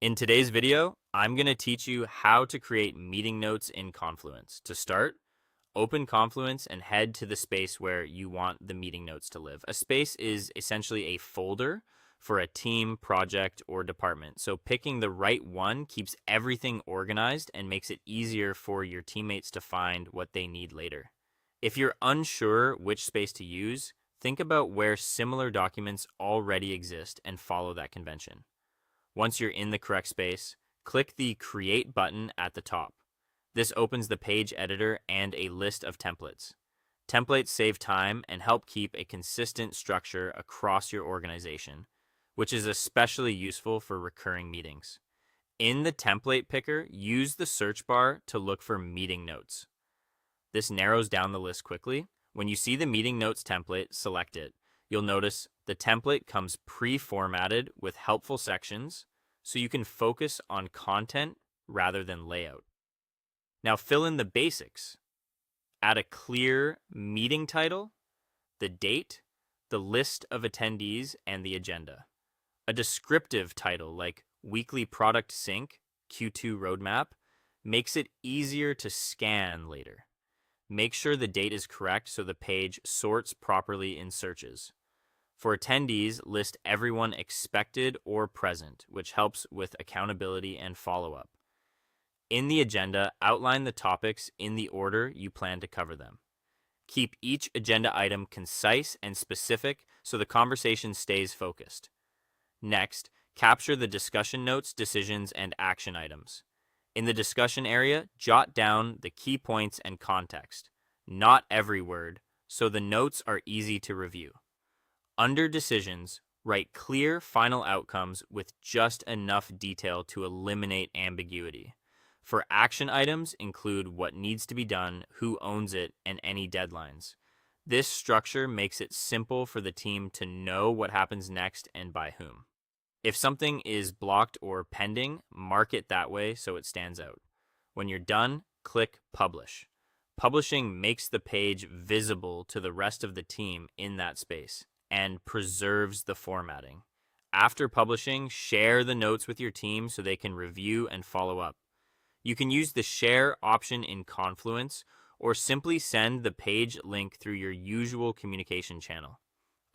In today's video, I'm going to teach you how to create meeting notes in Confluence. To start, open Confluence and head to the space where you want the meeting notes to live. A space is essentially a folder for a team, project, or department. So picking the right one keeps everything organized and makes it easier for your teammates to find what they need later. If you're unsure which space to use, think about where similar documents already exist and follow that convention. Once you're in the correct space, click the Create button at the top. This opens the page editor and a list of templates. Templates save time and help keep a consistent structure across your organization, which is especially useful for recurring meetings. In the template picker, use the search bar to look for meeting notes. This narrows down the list quickly. When you see the meeting notes template, select it. You'll notice the template comes pre-formatted with helpful sections, so you can focus on content rather than layout. Now fill in the basics. Add a clear meeting title, the date, the list of attendees, and the agenda. A descriptive title like Weekly Product Sync, Q2 Roadmap, makes it easier to scan later. Make sure the date is correct so the page sorts properly in searches. For attendees, list everyone expected or present, which helps with accountability and follow-up. In the agenda, outline the topics in the order you plan to cover them. Keep each agenda item concise and specific so the conversation stays focused. Next, capture the discussion notes, decisions, and action items. In the discussion area, jot down the key points and context, not every word, so the notes are easy to review. Under decisions, write clear final outcomes with just enough detail to eliminate ambiguity. For action items, include what needs to be done, who owns it, and any deadlines. This structure makes it simple for the team to know what happens next and by whom. If something is blocked or pending, mark it that way so it stands out. When you're done, click Publish. Publishing makes the page visible to the rest of the team in that space and preserves the formatting. After publishing, share the notes with your team so they can review and follow up. You can use the share option in Confluence or simply send the page link through your usual communication channel.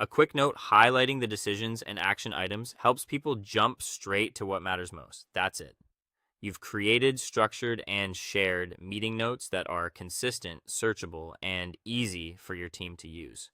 A quick note highlighting the decisions and action items helps people jump straight to what matters most. That's it. You've created, structured, and shared meeting notes that are consistent, searchable, and easy for your team to use.